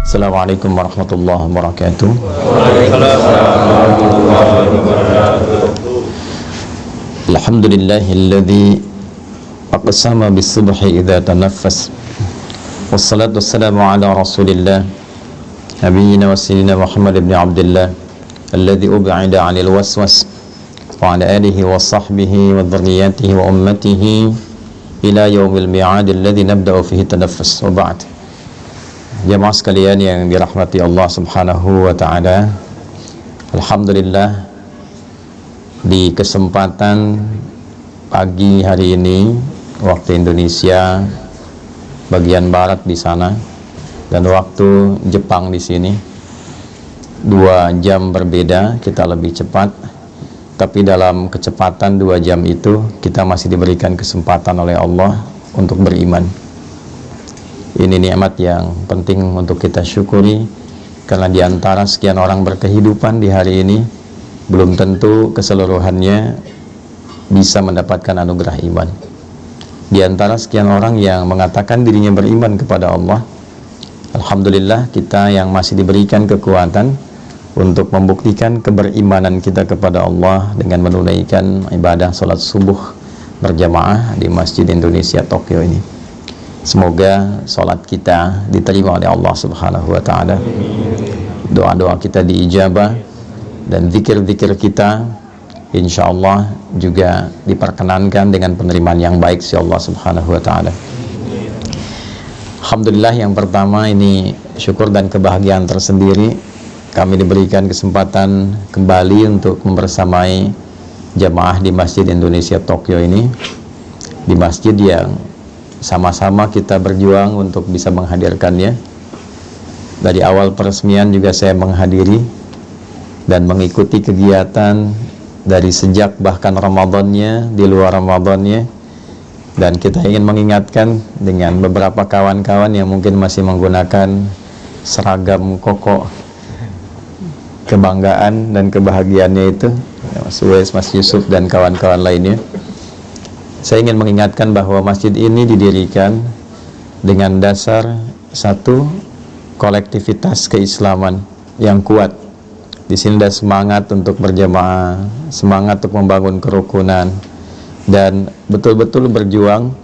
Assalamualaikum warahmatullahi wabarakatuh. Alhamdulillahilladzi aqsama bis-subhi idza tanaffas. Wassalatu wassalamu ala Rasulillah nabiyyina wa sayyidina Muhammad ibn Abdullah alladzi ub'ida 'anil waswas wa 'ala alihi wa sahbihi wa dhurriyyatihi wa ummatihi ila yaumil mi'ad alladzi nabda'u fihi tanaffus. Wa ba'd. Jamaah sekalian yang dirahmati Allah Subhanahu wa taala. Alhamdulillah, di kesempatan pagi hari ini waktu Indonesia bagian barat di sana dan waktu Jepang di sini 2 jam berbeda, kita lebih cepat. Tapi dalam kecepatan 2 jam itu kita masih diberikan kesempatan oleh Allah untuk beriman. Ini nikmat yang penting untuk kita syukuri, karena di antara sekian orang berkehidupan di hari ini belum tentu keseluruhannya bisa mendapatkan anugerah iman. Di antara sekian orang yang mengatakan dirinya beriman kepada Allah, alhamdulillah kita yang masih diberikan kekuatan untuk membuktikan keberimanan kita kepada Allah dengan menunaikan ibadah salat subuh berjamaah di Masjid Indonesia Tokyo ini. Semoga salat kita diterima oleh Allah Subhanahu wa taala. Doa-doa kita diijabah dan zikir-zikir kita insyaallah juga diperkenankan dengan penerimaan yang baik si Allah Subhanahu wa taala. Alhamdulillah, yang pertama ini syukur dan kebahagiaan tersendiri kami diberikan kesempatan kembali untuk membersamai jamaah di Masjid Indonesia Tokyo ini, di masjid yang sama-sama kita berjuang untuk bisa menghadirkannya. Dari awal peresmian juga saya menghadiri dan mengikuti kegiatan dari sejak bahkan Ramadannya, di luar Ramadannya. Dan kita ingin mengingatkan dengan beberapa kawan-kawan yang mungkin masih menggunakan seragam koko kebanggaan dan kebahagiaannya itu, Mas Uwais, Mas Yusuf dan kawan-kawan lainnya. Saya ingin mengingatkan bahwa masjid ini didirikan dengan dasar satu kolektivitas keislaman yang kuat. Di sini ada semangat untuk berjamaah, semangat untuk membangun kerukunan, dan betul-betul berjuang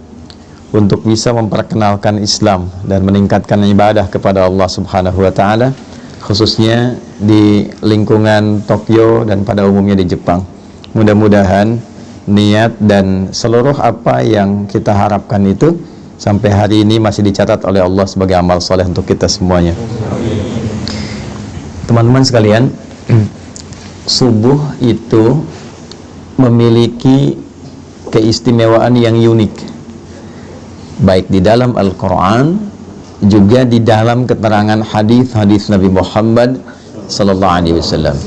untuk bisa memperkenalkan Islam dan meningkatkan ibadah kepada Allah Subhanahu wa taala, khususnya di lingkungan Tokyo dan pada umumnya di Jepang. Mudah-mudahan niat dan seluruh apa yang kita harapkan itu sampai hari ini masih dicatat oleh Allah sebagai amal soleh untuk kita semuanya. Teman-teman sekalian, subuh itu memiliki keistimewaan yang unik, baik di dalam Al-Quran juga di dalam keterangan hadis-hadis Nabi Muhammad sallallahu alaihi wasallam.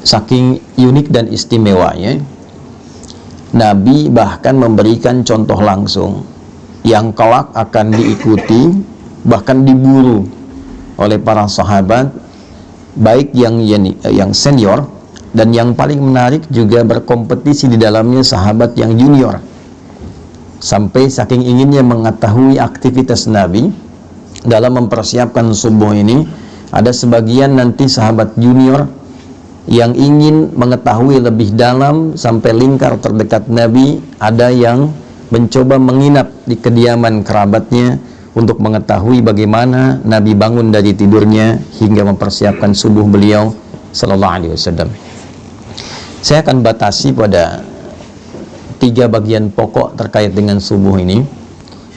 Saking unik dan istimewanya, Nabi bahkan memberikan contoh langsung yang kelak akan diikuti, bahkan diburu oleh para sahabat, baik yang senior dan yang paling menarik juga berkompetisi di dalamnya sahabat yang junior. Sampai saking inginnya mengetahui aktivitas Nabi dalam mempersiapkan subuh ini, ada sebagian nanti sahabat junior yang ingin mengetahui lebih dalam sampai lingkar terdekat Nabi. Ada yang mencoba menginap di kediaman kerabatnya untuk mengetahui bagaimana Nabi bangun dari tidurnya hingga mempersiapkan subuh beliau sallallahu alaihi wasallam. Saya akan batasi pada 3 bagian pokok terkait dengan subuh ini,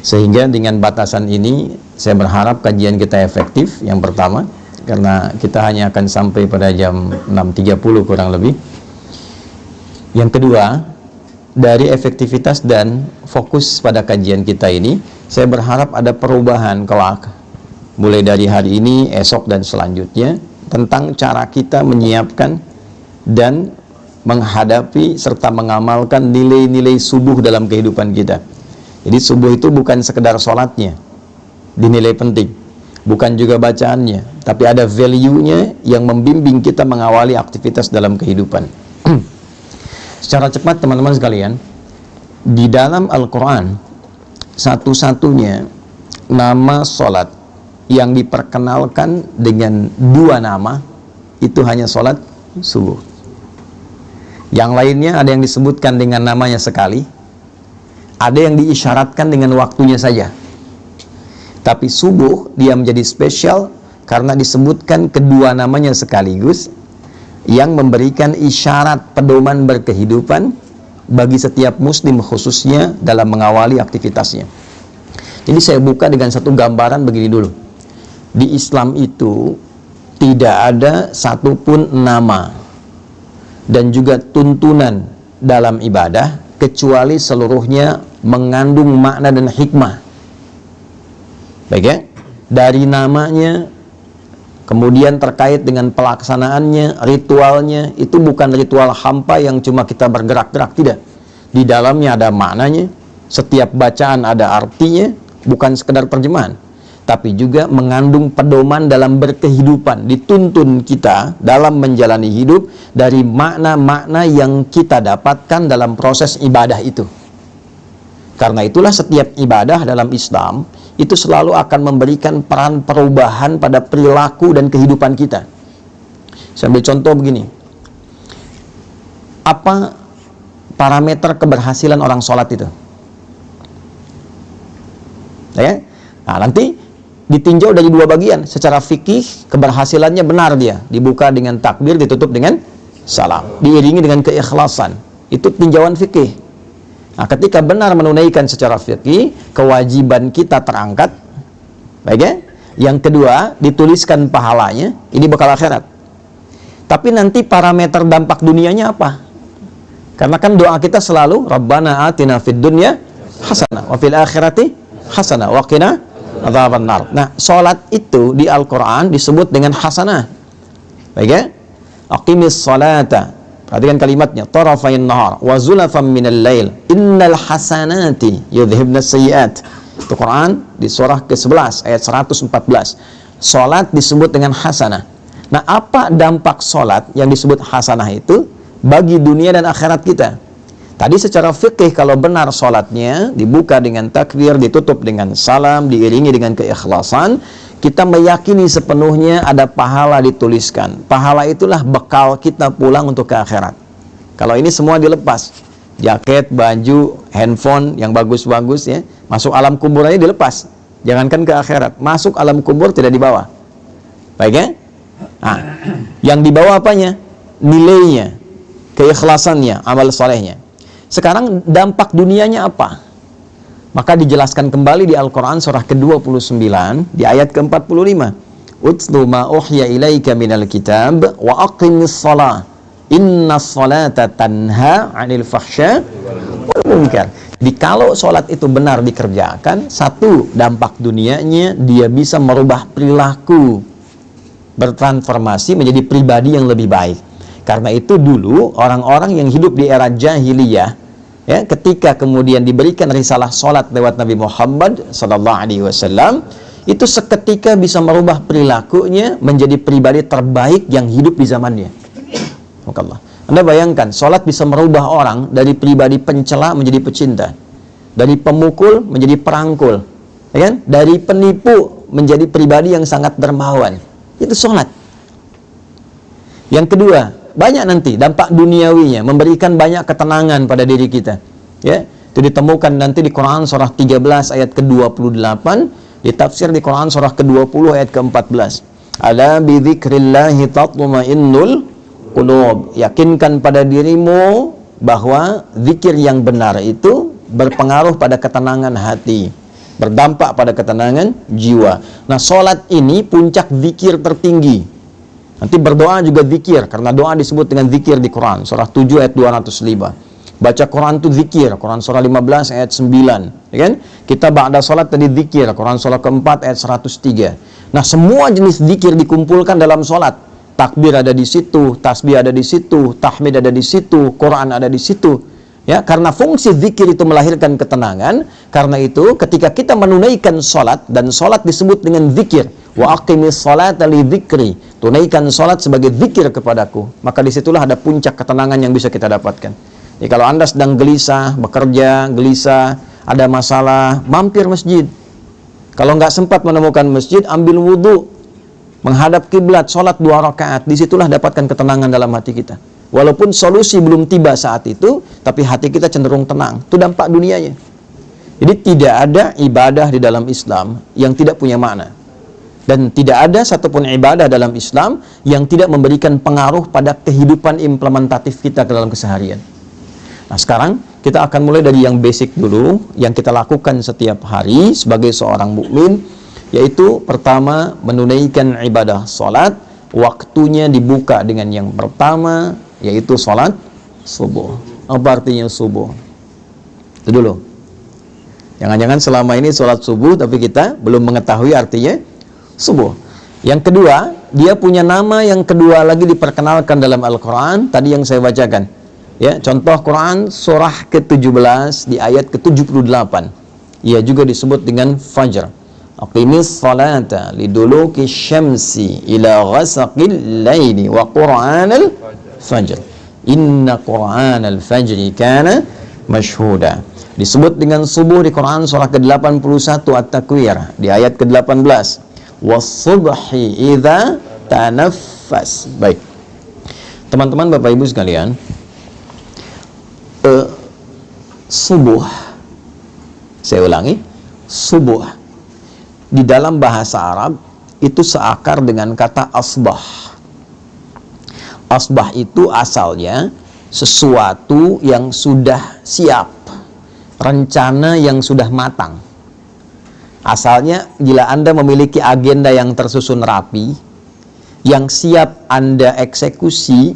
sehingga dengan batasan ini saya berharap kajian kita efektif. Yang pertama, karena kita hanya akan sampai pada jam 6.30 kurang lebih. Yang kedua, dari efektivitas dan fokus pada kajian kita ini, saya berharap ada perubahan kelak mulai dari hari ini, esok dan selanjutnya, tentang cara kita menyiapkan dan menghadapi serta mengamalkan nilai-nilai subuh dalam kehidupan kita. Jadi subuh itu bukan sekedar sholatnya dinilai penting, bukan juga bacaannya, tapi ada value-nya yang membimbing kita mengawali aktivitas dalam kehidupan. Secara cepat teman-teman sekalian, di dalam Al-Quran satu-satunya nama sholat yang diperkenalkan dengan dua nama itu hanya sholat subuh. Yang lainnya ada yang disebutkan dengan namanya sekali, ada yang diisyaratkan dengan waktunya saja. Tapi subuh dia menjadi spesial karena disebutkan kedua namanya sekaligus, yang memberikan isyarat pedoman berkehidupan bagi setiap muslim, khususnya dalam mengawali aktivitasnya. Jadi saya buka dengan satu gambaran begini dulu. Di Islam itu tidak ada satupun nama dan juga tuntunan dalam ibadah kecuali seluruhnya mengandung makna dan hikmah. Baik ya, dari namanya, kemudian terkait dengan pelaksanaannya, ritualnya, itu bukan ritual hampa yang cuma kita bergerak-gerak, tidak. Di dalamnya ada maknanya, setiap bacaan ada artinya, bukan sekedar terjemahan, tapi juga mengandung pedoman dalam berkehidupan. Dituntun kita dalam menjalani hidup dari makna-makna yang kita dapatkan dalam proses ibadah itu. Karena itulah setiap ibadah dalam Islam itu selalu akan memberikan peran perubahan pada perilaku dan kehidupan kita. Saya ambil contoh begini. Apa parameter keberhasilan orang sholat itu? Ya? Nah, nanti ditinjau dari dua bagian. Secara fikih, keberhasilannya benar dia. Dibuka dengan takbir, ditutup dengan salam. Diiringi dengan keikhlasan. Itu tinjauan fikih. Nah, ketika benar menunaikan secara fikih, kewajiban kita terangkat. Baik ya? Yang kedua, dituliskan pahalanya, ini bekal akhirat. Tapi nanti parameter dampak dunianya apa? Karena kan doa kita selalu Rabbana atina fid dunya hasanah wa fil akhirati hasanah wa qina adzabannar. Nah, salat itu di Al-Qur'an disebut dengan hasanah. Baik ya? Aqimis salata. Perhatikan kalimatnya, tarafain nahar wa zulafan minal lail innal hasanati yudhibnas sayyiat. Itu Quran di surah ke-11 ayat 114. Salat disebut dengan hasanah. Nah, apa dampak salat yang disebut hasanah itu bagi dunia dan akhirat kita? Tadi secara fikih kalau benar salatnya dibuka dengan takbir, ditutup dengan salam, diiringi dengan keikhlasan, kita meyakini sepenuhnya ada pahala dituliskan. Pahala itulah bekal kita pulang untuk ke akhirat. Kalau ini semua dilepas, jaket, baju, handphone yang bagus-bagus ya, masuk alam kubur aja dilepas. Jangankan ke akhirat, masuk alam kubur tidak dibawa. Baik ya? Nah, yang dibawa apanya? Nilainya, keikhlasannya, amal solehnya. Sekarang dampak dunianya apa? Maka dijelaskan kembali di Al-Quran surah ke-29 di ayat ke-45. Utlu ma uhya ilaika minal kitab wa aqimis salah innas salata tanha 'anil fahsya wal munkar. Jadi kalau sholat itu benar dikerjakan, satu dampak dunianya dia bisa merubah perilaku, bertransformasi menjadi pribadi yang lebih baik. Karena itu dulu orang-orang yang hidup di era jahiliyah, ya, ketika kemudian diberikan risalah sholat lewat Nabi Muhammad SAW, itu seketika bisa merubah perilakunya menjadi pribadi terbaik yang hidup di zamannya. Allah. Anda bayangkan, sholat bisa merubah orang dari pribadi pencela menjadi pecinta, dari pemukul menjadi perangkul, ya kan? Dari penipu menjadi pribadi yang sangat dermawan. Itu sholat. Yang kedua, banyak nanti dampak duniawinya, memberikan banyak ketenangan pada diri kita. Ya, itu ditemukan nanti di Quran surah 13 ayat ke-28, ditafsir di Quran surah ke-20 ayat ke-14. Ala bidzikrillahi tatma'innul qulub. Yakinkan pada dirimu bahwa zikir yang benar itu berpengaruh pada ketenangan hati, berdampak pada ketenangan jiwa. Nah, sholat ini puncak zikir tertinggi. Nanti berdoa juga zikir, karena doa disebut dengan zikir di Quran, surah 7 ayat 205. Baca Quran itu zikir, Quran surah 15 ayat 9. Ya kan? Kita ba'da sholat tadi zikir, Quran surah keempat ayat 103. Nah, semua jenis zikir dikumpulkan dalam sholat. Takbir ada di situ, tasbih ada di situ, tahmid ada di situ, Quran ada di situ. Ya, karena fungsi zikir itu melahirkan ketenangan. Karena itu ketika kita menunaikan sholat, dan sholat disebut dengan zikir, wa aqimis sholata li dzikri, tunaikan sholat sebagai zikir kepadaku, maka disitulah ada puncak ketenangan yang bisa kita dapatkan. Jadi kalau Anda sedang gelisah, bekerja, gelisah, ada masalah, mampir masjid. Kalau nggak sempat menemukan masjid, ambil wudhu, menghadap kiblat, sholat 2 rakaat. Disitulah dapatkan ketenangan dalam hati kita. Walaupun solusi belum tiba saat itu, tapi hati kita cenderung tenang. Itu dampak dunianya. Jadi tidak ada ibadah di dalam Islam yang tidak punya makna. Dan tidak ada satupun ibadah dalam Islam yang tidak memberikan pengaruh pada kehidupan implementatif kita ke dalam keseharian. Nah, sekarang kita akan mulai dari yang basic dulu, yang kita lakukan setiap hari sebagai seorang mukmin, yaitu pertama menunaikan ibadah sholat. Waktunya dibuka dengan yang pertama, yaitu sholat subuh. Apa artinya subuh? Itu dulu. Jangan-jangan selama ini sholat subuh tapi kita belum mengetahui artinya subuh. Yang kedua, dia punya nama yang kedua lagi diperkenalkan dalam Al-Quran. Tadi yang saya bacakan, ya, contoh Quran surah ke-17 di ayat ke-78. Ia juga disebut dengan Fajr. Aqimis salata liduluki syamsi ila ghasaqil laili wa Qur'anal fajr. Inna Qur'anal fajri kana mashhuda. Disebut dengan subuh di Quran surah ke-81 At-Takwir di ayat ke-18. Was-subhi idza tanaffas. Baik. Teman-teman, Bapak Ibu sekalian, subuh, saya ulangi, subuh di dalam bahasa Arab itu seakar dengan kata asbah. Asbah itu asalnya sesuatu yang sudah siap, rencana yang sudah matang. Asalnya, bila Anda memiliki agenda yang tersusun rapi, yang siap Anda eksekusi,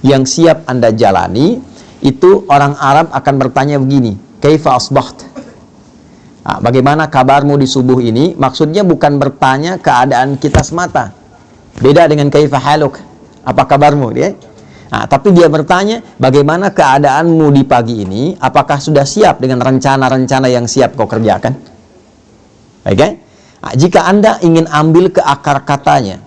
yang siap Anda jalani, itu orang Arab akan bertanya begini, kaifa asbaht? Nah, bagaimana kabarmu di subuh ini? Maksudnya bukan bertanya keadaan kita semata. Beda dengan kaifa haluk, apa kabarmu, dia? Nah, tapi dia bertanya, bagaimana keadaanmu di pagi ini? Apakah sudah siap dengan rencana-rencana yang siap kau kerjakan? Okay? Nah, jika Anda ingin ambil ke akar katanya,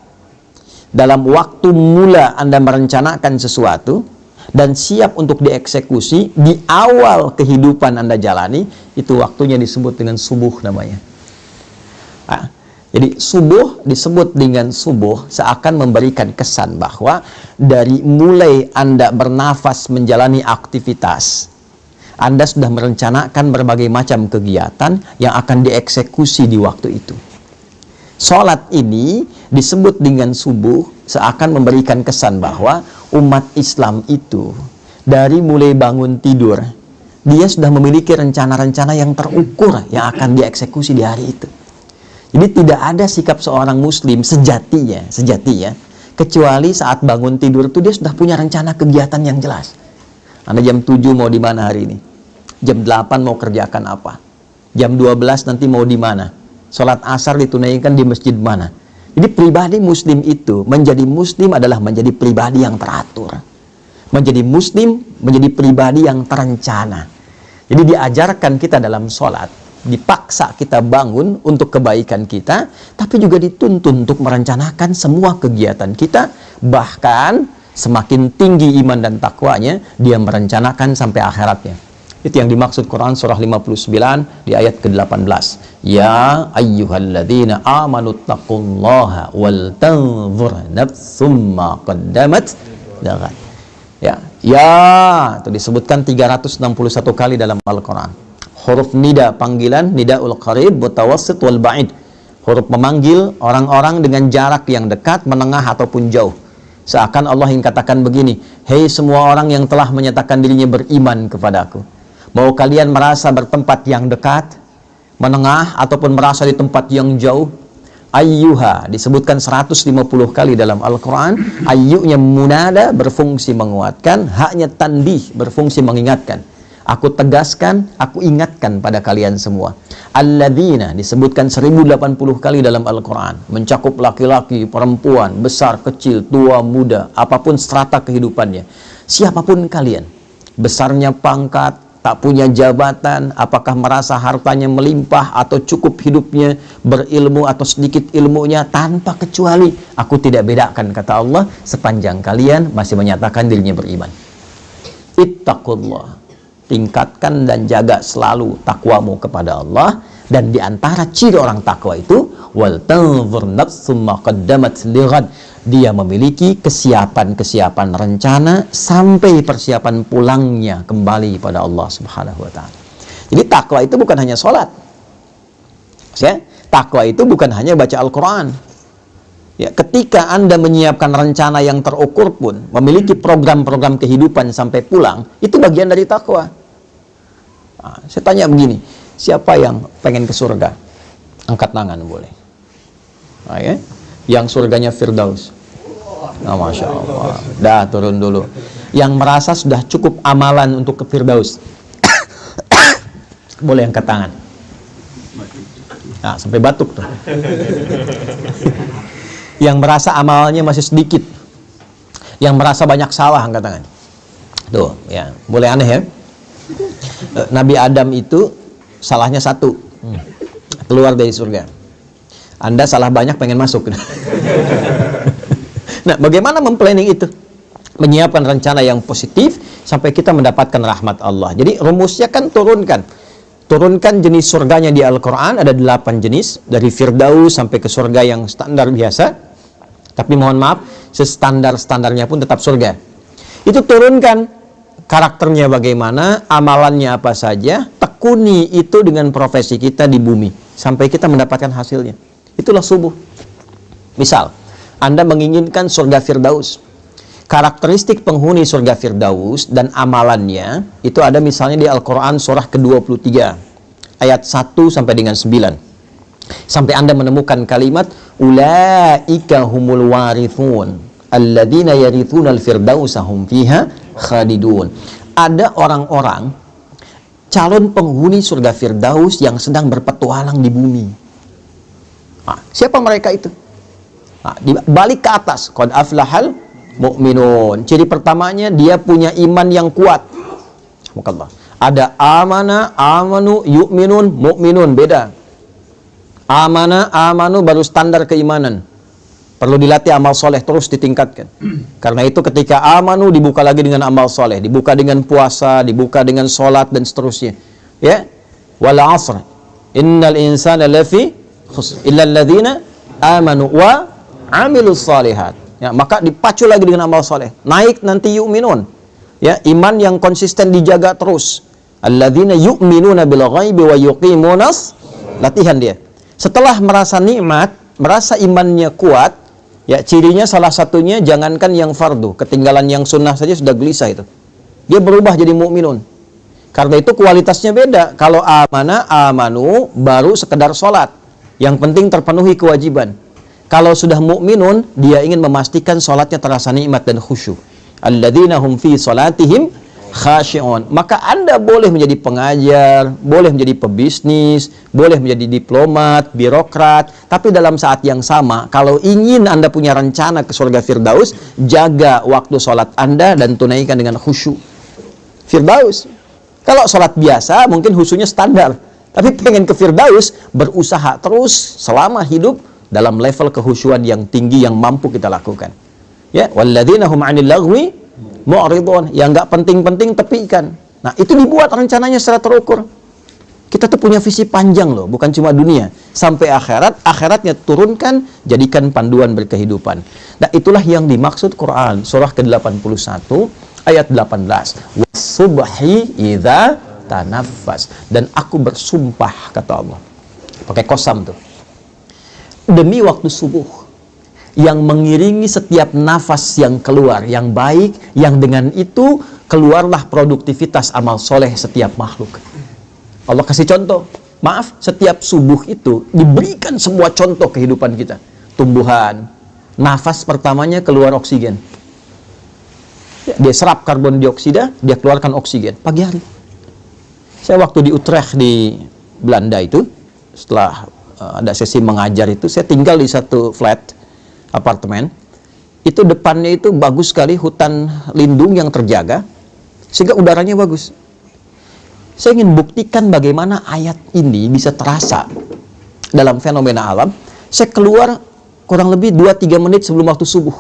dalam waktu mula Anda merencanakan sesuatu dan siap untuk dieksekusi di awal kehidupan Anda jalani, itu waktunya disebut dengan subuh namanya. Nah, jadi subuh disebut dengan subuh seakan memberikan kesan bahwa dari mulai Anda bernafas menjalani aktivitas, Anda sudah merencanakan berbagai macam kegiatan yang akan dieksekusi di waktu itu. Sholat ini disebut dengan subuh seakan memberikan kesan bahwa umat Islam itu dari mulai bangun tidur, dia sudah memiliki rencana-rencana yang terukur yang akan dieksekusi di hari itu. Jadi tidak ada sikap seorang muslim sejatinya, kecuali saat bangun tidur itu dia sudah punya rencana kegiatan yang jelas. Anda jam 7 mau di mana hari ini? Jam 8 mau kerjakan apa? Jam 12 nanti mau di mana? Sholat asar ditunaikan di masjid mana? Jadi pribadi muslim itu, menjadi muslim adalah menjadi pribadi yang teratur. Menjadi muslim, menjadi pribadi yang terencana. Jadi diajarkan kita dalam sholat, dipaksa kita bangun untuk kebaikan kita, tapi juga dituntun untuk merencanakan semua kegiatan kita. Bahkan semakin tinggi iman dan takwanya, dia merencanakan sampai akhiratnya. Itu yang dimaksud Quran surah 59 di ayat ke-18. Ya ayyuhalladzina amanu taqullaha wal tanzur nafsum ma qaddamat lighad. Ya, itu disebutkan 361 kali dalam Al-Quran. Huruf nida panggilan, nidaul qarib, mutawassit wal ba'id. Huruf memanggil orang-orang dengan jarak yang dekat, menengah ataupun jauh. Seakan Allah yang katakan begini, hei semua orang yang telah menyatakan dirinya beriman kepadaku, mau kalian merasa bertempat yang dekat, menengah, ataupun merasa di tempat yang jauh? Ayyuha disebutkan 150 kali dalam Al-Quran. Ayyunya munada berfungsi menguatkan, haknya tandih berfungsi mengingatkan. Aku tegaskan, aku ingatkan pada kalian semua. Alladzina disebutkan 1080 kali dalam Al-Quran, mencakup laki-laki, perempuan, besar, kecil, tua, muda, apapun strata kehidupannya. Siapapun kalian, besarnya pangkat, tak punya jabatan, apakah merasa hartanya melimpah atau cukup hidupnya, berilmu atau sedikit ilmunya, tanpa kecuali aku tidak bedakan, kata Allah, sepanjang kalian masih menyatakan dirinya beriman. Ittaqullah, tingkatkan dan jaga selalu takwamu kepada Allah. Dan di antara ciri orang takwa itu wal tanzur nafsum ma qaddamat lighad. Dia memiliki kesiapan rencana sampai persiapan pulangnya kembali pada Allah Subhanahu wa taala. Jadi takwa itu bukan hanya sholat. Ya, takwa itu bukan hanya baca Al-Qur'an. Ya, ketika Anda menyiapkan rencana yang terukur pun, memiliki program-program kehidupan sampai pulang, itu bagian dari takwa. Nah, saya tanya begini, siapa yang pengen ke surga? Angkat tangan boleh. Nah, ya? Yang surganya Firdaus. Nah, Masya Allah. Dah, turun dulu. Yang merasa sudah cukup amalan untuk ke Firdaus. Boleh angkat tangan. Nah, sampai batuk tuh. Yang merasa amalnya masih sedikit. Yang merasa banyak salah, angkat tangan. Tuh, ya. Boleh aneh ya? Nabi Adam itu salahnya satu. Keluar dari surga. Anda salah banyak pengen masuk. Nah, bagaimana memplanning itu? Menyiapkan rencana yang positif sampai kita mendapatkan rahmat Allah. Jadi rumusnya kan turunkan jenis surganya di Al-Quran. Ada 8 jenis, dari Firdaus sampai ke surga yang standar biasa. Tapi mohon maaf, standarnya pun tetap surga. Itu turunkan karakternya bagaimana, amalannya apa saja, tekuni itu dengan profesi kita di bumi sampai kita mendapatkan hasilnya. Itulah subuh. Misal, Anda menginginkan surga Firdaus. Karakteristik penghuni surga Firdaus dan amalannya itu ada misalnya di Al-Quran surah ke-23 ayat 1 sampai dengan 9. Sampai Anda menemukan kalimat ulaika humul warithun alladzina yarithunal firdausa hum fiha khalidun. Ada orang-orang calon penghuni surga Firdaus yang sedang berpetualang di bumi. Nah, siapa mereka itu? Nah, balik ke atas, qad aflahal mu'minun. Ciri pertamanya dia punya iman yang kuat. Ada amana, amanu, yu'minun, mu'minun, beda. Amana, amanu baru standar keimanan. Perlu dilatih amal soleh, terus ditingkatkan. Karena itu ketika amanu dibuka lagi dengan amal soleh, dibuka dengan puasa, dibuka dengan sholat dan seterusnya. Ya, wal asr, innal insana lafi khusr illa alladzina amanu wa amilus shalihat. Ya, maka dipacu lagi dengan amal soleh. Naik nanti yu'minun. Ya, iman yang konsisten dijaga terus. Alladzina yu'minuna bil ghaibi wa yuqimunas, latihan dia. Setelah merasa nikmat, merasa imannya kuat, ya cirinya salah satunya jangankan yang fardu, ketinggalan yang sunnah saja sudah gelisah itu. Dia berubah jadi mukminun. Karena itu kualitasnya beda. Kalau amana, amanu baru sekedar sholat. Yang penting terpenuhi kewajiban. Kalau sudah mukminun, dia ingin memastikan sholatnya terasa nikmat dan khusyuk. Alladzina hum fi sholatihim khashi'un. Maka Anda boleh menjadi pengajar, boleh menjadi pebisnis, boleh menjadi diplomat, birokrat, tapi dalam saat yang sama, kalau ingin Anda punya rencana ke surga Firdaus, jaga waktu sholat Anda dan tunaikan dengan khusyuk. Firdaus. Kalau sholat biasa, mungkin khusyuknya standar. Tapi pengen ke Firdaus, berusaha terus selama hidup dalam level kehusyuan yang tinggi yang mampu kita lakukan. Ya, walladzina hum 'anil lagwi mu'ridun, yang enggak penting-penting tepikan. Nah, itu dibuat rencananya secara terukur. Kita tuh punya visi panjang loh, bukan cuma dunia, sampai akhirat, akhiratnya turunkan, jadikan panduan berkehidupan. Nah, itulah yang dimaksud Quran surah ke-81 ayat 18. Was-subhi idza tanaffas, dan aku bersumpah, kata Allah. Pakai kosam tuh. Demi waktu subuh yang mengiringi setiap nafas yang keluar, yang baik, yang dengan itu keluarlah produktivitas amal soleh setiap makhluk. Allah kasih contoh. Maaf, setiap subuh itu diberikan semua contoh kehidupan kita. Tumbuhan, nafas pertamanya keluar oksigen. Dia serap karbon dioksida, dia keluarkan oksigen pagi hari. Saya waktu di Utrecht di Belanda itu, setelah ada sesi mengajar itu, saya tinggal di satu flat apartemen, itu depannya itu bagus sekali, hutan lindung yang terjaga, sehingga udaranya bagus. Saya ingin buktikan bagaimana ayat ini bisa terasa dalam fenomena alam. Saya keluar kurang lebih 2-3 menit sebelum waktu subuh.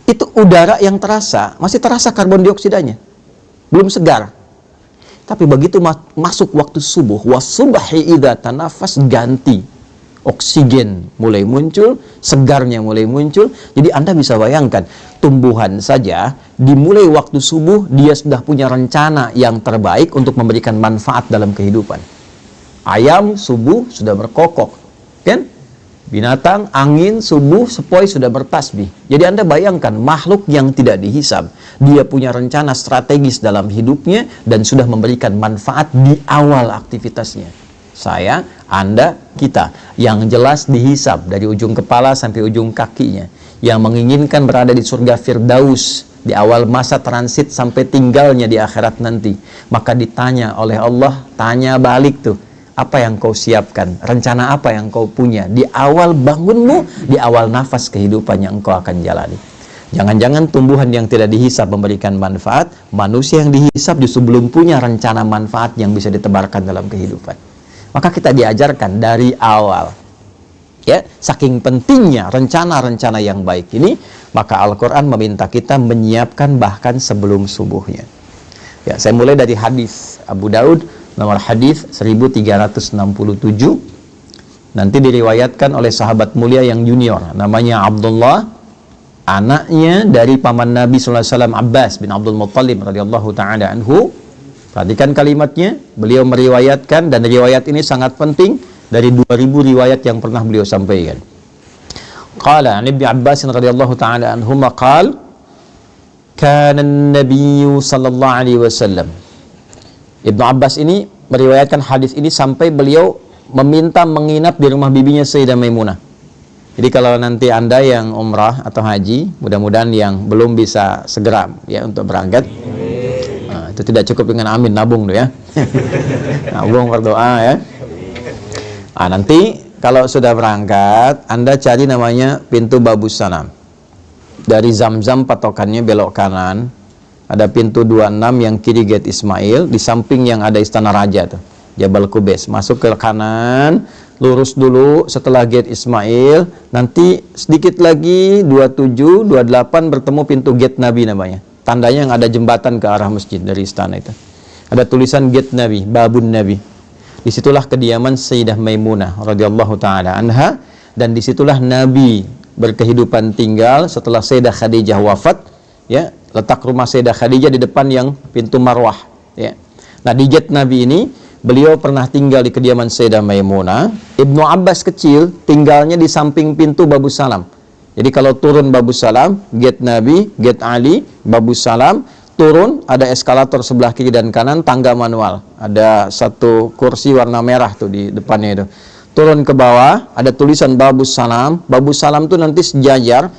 Itu udara yang terasa, masih terasa karbon dioksidanya, belum segar. Tapi begitu masuk waktu subuh, wasubhi idza tanafas, ganti. Oksigen mulai muncul, segarnya mulai muncul. Jadi Anda bisa bayangkan, tumbuhan saja dimulai waktu subuh, dia sudah punya rencana yang terbaik untuk memberikan manfaat dalam kehidupan. Ayam subuh sudah berkokok, kan? Binatang, angin, subuh, sepoi sudah bertasbih. Jadi Anda bayangkan, makhluk yang tidak dihisab, dia punya rencana strategis dalam hidupnya dan sudah memberikan manfaat di awal aktivitasnya. Saya, Anda, kita, yang jelas dihisab dari ujung kepala sampai ujung kakinya, yang menginginkan berada di surga Firdaus di awal masa transit sampai tinggalnya di akhirat nanti. Maka ditanya oleh Allah, tanya balik tuh, apa yang kau siapkan? Rencana apa yang kau punya di awal bangunmu, di awal nafas kehidupan yang engkau akan jalani? Jangan-jangan tumbuhan yang tidak dihisab memberikan manfaat, manusia yang dihisab justru belum punya rencana manfaat yang bisa ditebarkan dalam kehidupan. Maka kita diajarkan dari awal, ya, saking pentingnya rencana-rencana yang baik ini, maka Al-Quran meminta kita menyiapkan bahkan sebelum subuhnya. Ya, saya mulai dari hadis Abu Daud, nomor hadis 1367, nanti diriwayatkan oleh sahabat mulia yang junior, namanya Abdullah, anaknya dari paman Nabi SAW, Abbas bin Abdul Muttalib radhiyallahu ta'ala anhu. Perhatikan kalimatnya, beliau meriwayatkan, dan riwayat ini sangat penting, dari 2000 riwayat yang pernah beliau sampaikan. Qala an Ibnu Abbas radhiyallahu ta'ala anhuma qala kana an-nabiy sallallahu alaihi wasallam. Ibnu Abbas ini meriwayatkan hadis ini sampai beliau meminta menginap di rumah bibinya Sayyidah Maimunah. Jadi kalau nanti Anda yang umrah atau haji, mudah-mudahan yang belum bisa segera ya untuk berangkat, itu tidak cukup dengan amin, nabung tuh ya. Nabung berdoa ya. Nanti kalau sudah berangkat, Anda cari namanya pintu Babus Salam. Dari Zamzam patokannya belok kanan, ada pintu 26 yang kiri gate Ismail, di samping yang ada istana raja tuh, Jabal Qubais. Masuk ke kanan, lurus dulu setelah gate Ismail, nanti sedikit lagi 27, 28 bertemu pintu gate Nabi namanya. Tandanya yang ada jembatan ke arah masjid dari istana itu. Ada tulisan gate Nabi, Babun Nabi. Disitulah kediaman Sayyidah Maimunah radhiyallahu taala anha, dan disitulah Nabi berkehidupan tinggal setelah Sayyidah Khadijah wafat, ya. Letak rumah Sayyidah Khadijah di depan yang pintu Marwah, ya. Nah, di gate Nabi ini beliau pernah tinggal di kediaman Sayyidah Maimunah. Ibnu Abbas kecil tinggalnya di samping pintu Babus Salam. Jadi kalau turun Babus Salam, gate Nabi, gate Ali, Babus Salam, turun ada eskalator sebelah kiri dan kanan, tangga manual. Ada satu kursi warna merah tuh di depannya itu. Turun ke bawah, ada tulisan Babus Salam. Babus Salam tuh nanti sejajar,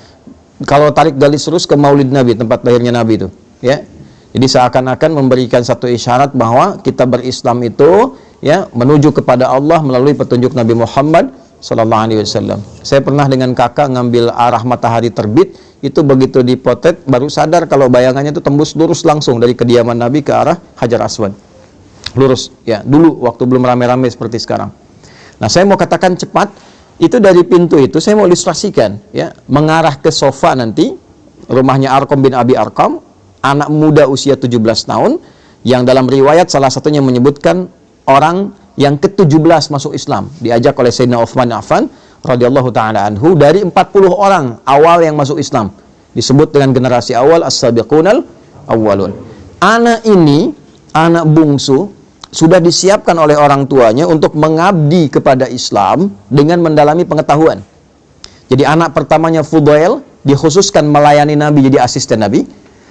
kalau tarik garis lurus ke Maulid Nabi, tempat lahirnya Nabi itu, ya. Jadi seakan-akan memberikan satu isyarat bahwa kita berislam itu, ya, menuju kepada Allah melalui petunjuk Nabi Muhammad sallallahu alaihi wasallam. Saya pernah dengan kakak ngambil arah matahari terbit, itu begitu dipotret baru sadar kalau bayangannya itu tembus lurus langsung dari kediaman Nabi ke arah Hajar Aswad. Lurus, ya, dulu waktu belum rame-rame seperti sekarang. Nah, saya mau katakan cepat, itu dari pintu itu saya mau ilustrasikan, ya, mengarah ke sofa nanti, rumahnya Arqam bin Abi Arqam, anak muda usia 17 tahun, yang dalam riwayat salah satunya menyebutkan orang yang ke-17 masuk Islam, diajak oleh Sayyidina Utsman bin Affan radhiyallahu taala anhu, dari 40 orang awal yang masuk Islam, disebut dengan generasi awal, as-sabiqunal awwalun. Anak ini, anak bungsu, sudah disiapkan oleh orang tuanya untuk mengabdi kepada Islam dengan mendalami pengetahuan. Jadi anak pertamanya Fudail dikhususkan melayani Nabi, jadi asisten Nabi.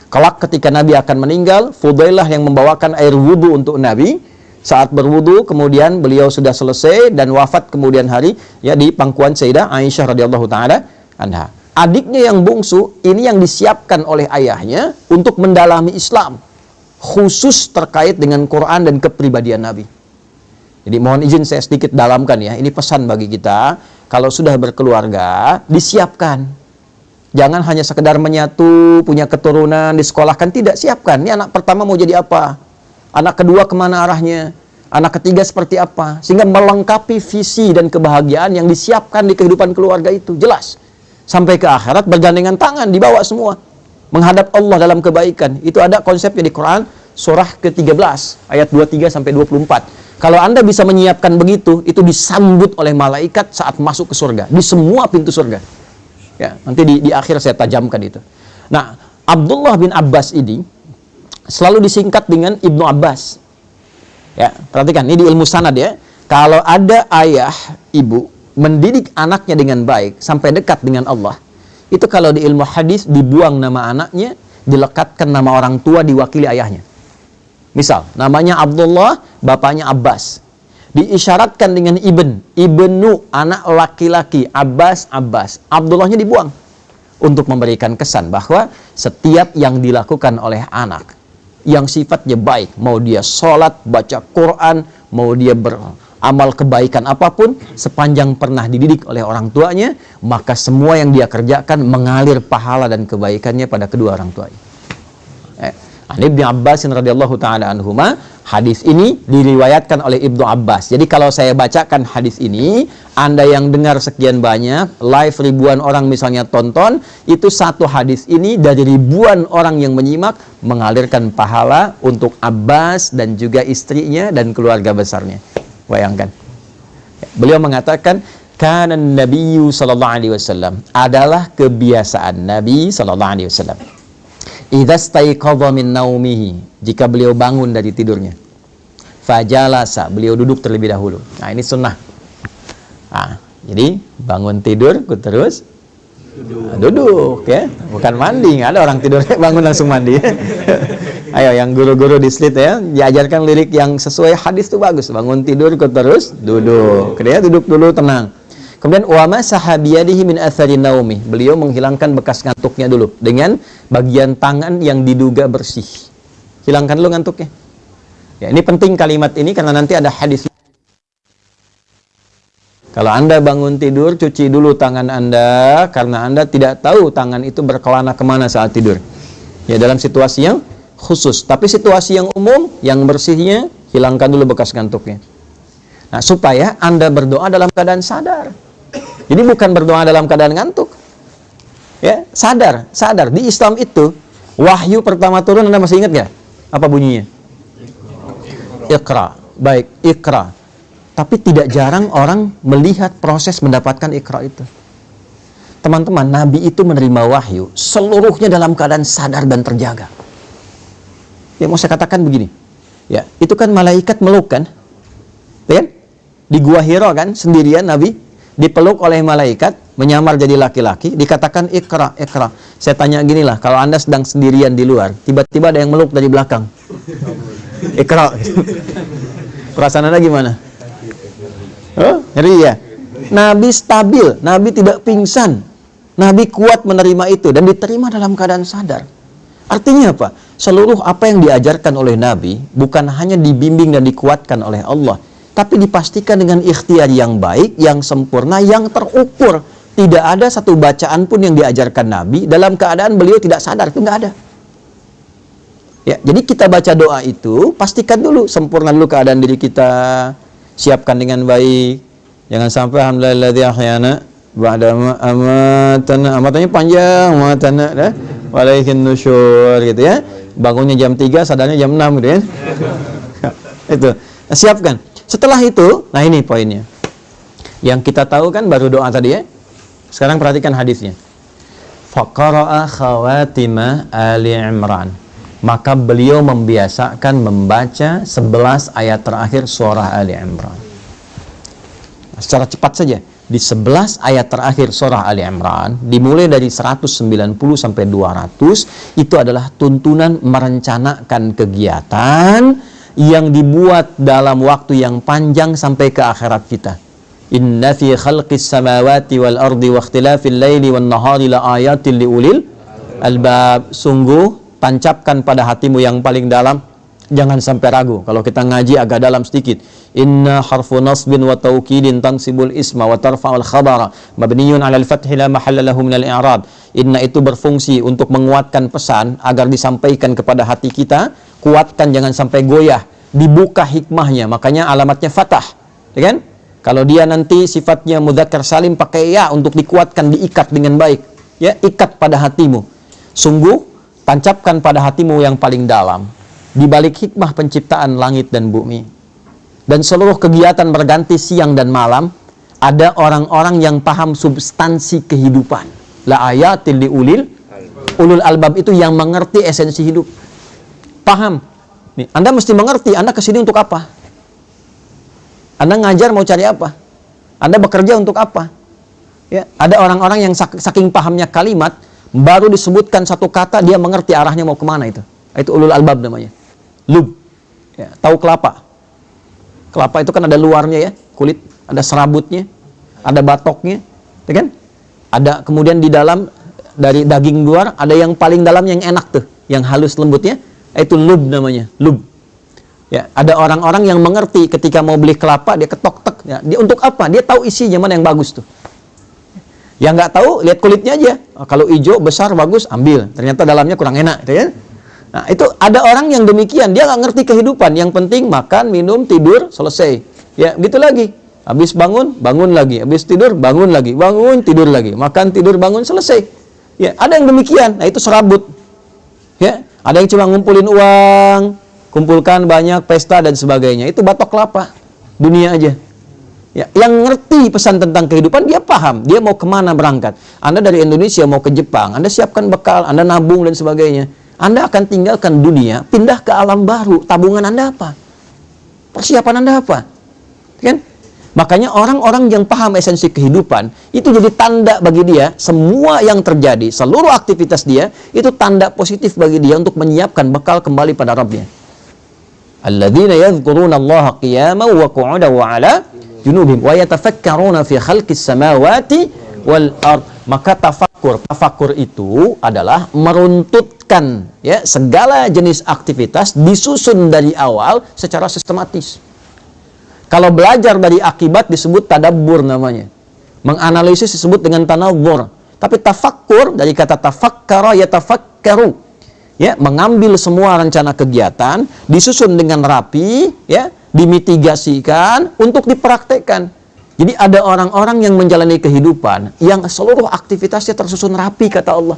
Kelak ketika Nabi akan meninggal, Fudail lah yang membawakan air wudhu untuk Nabi. Saat berwudu, kemudian beliau sudah selesai dan wafat kemudian hari, ya, di pangkuan Sayyidah Aisyah radhiyallahu taala anha. Adiknya yang bungsu ini yang disiapkan oleh ayahnya untuk mendalami Islam, khusus terkait dengan Quran dan kepribadian Nabi. Jadi mohon izin saya sedikit dalamkan, ya. Ini pesan bagi kita, kalau sudah berkeluarga, disiapkan. Jangan hanya sekedar menyatu, punya keturunan, disekolahkan, tidak, siapkan. Ini anak pertama mau jadi apa? Anak kedua kemana arahnya? Anak ketiga seperti apa? Sehingga melengkapi visi dan kebahagiaan yang disiapkan di kehidupan keluarga itu. Jelas. Sampai ke akhirat bergandengan tangan, dibawa semua. Menghadap Allah dalam kebaikan. Itu ada konsepnya di Quran. surah ke-13 ayat 23 sampai 24. Kalau Anda bisa menyiapkan begitu, itu disambut oleh malaikat saat masuk ke surga, di semua pintu surga. Ya, nanti di akhir saya tajamkan itu. Nah, Abdullah bin Abbas ini selalu disingkat dengan Ibnu Abbas. Ya, perhatikan ini di ilmu sanad ya. Kalau ada ayah, ibu mendidik anaknya dengan baik sampai dekat dengan Allah, itu kalau di ilmu hadis dibuang nama anaknya, dilekatkan nama orang tua diwakili ayahnya. Misal, namanya Abdullah, bapaknya Abbas. Diisyaratkan dengan ibnu, anak laki-laki, Abbas. Abdullahnya dibuang. Untuk memberikan kesan bahwa setiap yang dilakukan oleh anak yang sifatnya baik, mau dia sholat, baca Quran, mau dia beramal kebaikan apapun, sepanjang pernah dididik oleh orang tuanya, maka semua yang dia kerjakan mengalir pahala dan kebaikannya pada kedua orang tuanya. Ibnu Abbas radhiyallahu taala anhuma, hadis ini diriwayatkan oleh Ibnu Abbas. Jadi kalau saya bacakan hadis ini, Anda yang dengar sekian banyak, live ribuan orang misalnya tonton, itu satu hadis ini dari ribuan orang yang menyimak mengalirkan pahala untuk Abbas dan juga istrinya dan keluarga besarnya. Bayangkan. Beliau mengatakan, kana Nabiyyu sallallahu alaihi wasallam, adalah kebiasaan Nabi sallallahu alaihi wasallam. Idza staiqadha min naumihi, jika beliau bangun dari tidurnya, fajalasa, beliau duduk terlebih dahulu. Nah, ini sunnah. Jadi bangun tidur, terus duduk ya, bukan mandi. Nggak ada orang tidur bangun langsung mandi. Ayo, yang guru-guru di Slit ya, diajarkan lirik yang sesuai hadis itu bagus. Bangun tidur, terus duduk. Kemudian duduk dulu, tenang. Kemudian wa masaha biyadihi min athari naumi, beliau menghilangkan bekas ngantuknya dulu dengan bagian tangan yang diduga bersih. Hilangkan dulu ngantuknya. Ya, ini penting kalimat ini karena nanti ada hadis. Kalau Anda bangun tidur, cuci dulu tangan Anda karena Anda tidak tahu tangan itu berkelana kemana saat tidur. Ya, dalam situasi yang khusus. Tapi situasi yang umum, yang bersihnya, hilangkan dulu bekas ngantuknya. Nah, supaya Anda berdoa dalam keadaan sadar. Jadi bukan berdoa dalam keadaan ngantuk. Ya, sadar. Di Islam itu wahyu pertama turun, Anda masih ingat nggak? Apa bunyinya? Iqra. Baik, Iqra. Tapi tidak jarang orang melihat proses mendapatkan Iqra itu. Teman-teman, Nabi itu menerima wahyu seluruhnya dalam keadaan sadar dan terjaga. Ya, mau saya katakan begini. Ya, itu kan malaikat meluk kan? Ya? Di Gua Hiro kan sendirian Nabi dipeluk oleh malaikat, menyamar jadi laki-laki, dikatakan Iqra. Saya tanya gini lah, kalau Anda sedang sendirian di luar, tiba-tiba ada yang meluk dari belakang, Iqra. Perasaan Anda gimana? Ngeri ya? Nabi stabil, Nabi tidak pingsan, Nabi kuat menerima itu dan diterima dalam keadaan sadar. Artinya apa? Seluruh apa yang diajarkan oleh Nabi bukan hanya dibimbing dan dikuatkan oleh Allah, tapi dipastikan dengan ikhtiar yang baik, yang sempurna, yang terukur. Tidak ada satu bacaan pun yang diajarkan Nabi dalam keadaan beliau tidak sadar, itu nggak ada. Ya, jadi kita baca doa itu, pastikan dulu, sempurna dulu keadaan diri kita, siapkan dengan baik. Jangan sampai alhamdulilladzi ahyana ba'da ma amatana, amatannya panjang, amatana walaihin nusyur gitu ya. Bangunnya jam 3, sadarnya jam 6 gitu ya. Itu. Nah, siapkan. Setelah itu, nah ini poinnya. Yang kita tahu kan baru doa tadi ya. Sekarang perhatikan hadisnya. Faqara'a khawatimah Ali Imran. Maka beliau membiasakan membaca 11 ayat terakhir surah Ali Imran. Nah, secara cepat saja. Di 11 ayat terakhir surah Ali Imran, dimulai dari 190 sampai 200, itu adalah tuntunan merencanakan kegiatan yang dibuat dalam waktu yang panjang sampai ke akhirat kita. Inna fi khalqis samawati wal ardi wa ikhtilafil laili wan nahari la ayatin liulil albab. Sungguh tancapkan pada hatimu yang paling dalam, jangan sampai ragu. Kalau kita ngaji agak dalam sedikit. Inna harfu nasbin wa taukidin tansibul isma wa tarfa'ul khabara mabniyun 'alal fathi la mahalla lahu minal i'rab. Inna itu berfungsi untuk menguatkan pesan agar disampaikan kepada hati kita. Kuatkan, jangan sampai goyah. Dibuka hikmahnya, makanya alamatnya fathah, ya kan? Kalau dia nanti sifatnya mudzakkar salim, pakai ya untuk dikuatkan, diikat dengan baik, ya, ikat pada hatimu. Sungguh tancapkan pada hatimu yang paling dalam. di balik hikmah penciptaan langit dan bumi dan seluruh kegiatan berganti siang dan malam, ada orang-orang yang paham substansi kehidupan. La ayatil li ulul albab, itu yang mengerti esensi hidup. Paham. Nih, Anda mesti mengerti, Anda kesini untuk apa? Anda ngajar mau cari apa? Anda bekerja untuk apa? Ya, ada orang-orang yang saking pahamnya kalimat, baru disebutkan satu kata, dia mengerti arahnya mau kemana itu. Itu ulul albab namanya. Lub. Ya, tahu kelapa. Kelapa itu kan ada luarnya ya, kulit, ada serabutnya, ada batoknya, ya kan? Ada kemudian di dalam, dari daging luar, ada yang paling dalam yang enak tuh, yang halus lembutnya, itu lub namanya, lub. Ya, ada orang-orang yang mengerti ketika mau beli kelapa, dia ketok-tek. Ya, dia untuk apa? Dia tahu isinya mana yang bagus tuh. Yang nggak tahu, lihat kulitnya aja. Oh, kalau hijau, besar, bagus, ambil. Ternyata dalamnya kurang enak, gitu ya. Nah, itu ada orang yang demikian, dia nggak ngerti kehidupan. Yang penting makan, minum, tidur, selesai. Ya, gitu lagi. Habis bangun, bangun lagi. Habis tidur, bangun lagi. Bangun, tidur lagi. Makan, tidur, bangun, selesai. Ya, ada yang demikian. Nah, itu serabut. Ya, ada yang cuma ngumpulin uang, kumpulkan banyak, pesta dan sebagainya. Itu batok kelapa. Dunia aja. Ya, yang ngerti pesan tentang kehidupan, dia paham. Dia mau kemana berangkat. Anda dari Indonesia mau ke Jepang, Anda siapkan bekal, Anda nabung dan sebagainya. Anda akan tinggalkan dunia, pindah ke alam baru. Tabungan Anda apa? Persiapan Anda apa? Kan? Makanya orang-orang yang paham esensi kehidupan, itu jadi tanda bagi dia, semua yang terjadi, seluruh aktivitas dia, itu tanda positif bagi dia untuk menyiapkan bekal kembali pada Rabbnya. Alladzina yadhkuruna Allah qiyaman wa qu'udan wa 'ala junubihim wa yatafakkaruna fi khalqis samawati wal ard. Maka tafakur itu adalah meruntutkan ya segala jenis aktivitas, disusun dari awal secara sistematis. Kalau belajar dari akibat disebut tadabbur namanya. Menganalisis disebut dengan tanawwur. Tapi tafakkur dari kata tafakkara yatafakkaru. Ya, mengambil semua rencana kegiatan, disusun dengan rapi, ya, dimitigasikan untuk dipraktekkan. Jadi ada orang-orang yang menjalani kehidupan yang seluruh aktivitasnya tersusun rapi, kata Allah.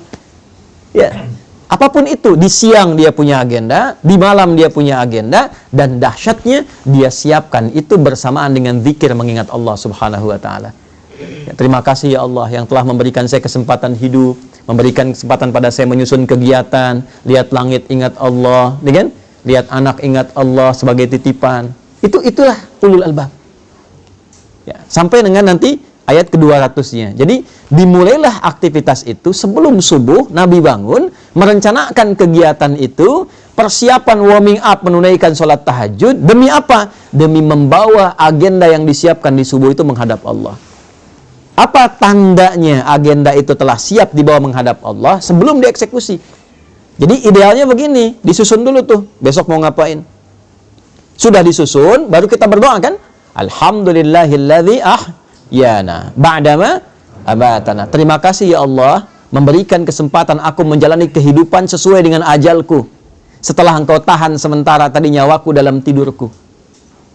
Ya, apapun itu, di siang dia punya agenda, di malam dia punya agenda, dan dahsyatnya dia siapkan itu bersamaan dengan zikir mengingat Allah Subhanahu wa taala. Ya, terima kasih ya Allah yang telah memberikan saya kesempatan hidup, memberikan kesempatan pada saya menyusun kegiatan, lihat langit ingat Allah, kan? Lihat anak ingat Allah sebagai titipan. Itulah ulul albab. Ya, sampai dengan nanti ayat ke-200-nya. Jadi dimulailah aktivitas itu sebelum subuh, Nabi bangun, merencanakan kegiatan itu, persiapan warming up, menunaikan sholat tahajud. Demi apa? Demi membawa agenda yang disiapkan di subuh itu menghadap Allah. Apa tandanya agenda itu telah siap dibawa menghadap Allah sebelum dieksekusi? Jadi idealnya begini, disusun dulu tuh, besok mau ngapain. Sudah disusun, baru kita berdoa kan? Alhamdulillahilladzi ahyana ba'dama amatana. Terima kasih ya Allah memberikan kesempatan aku menjalani kehidupan sesuai dengan ajalku. Setelah engkau tahan sementara tadi nyawaku dalam tidurku.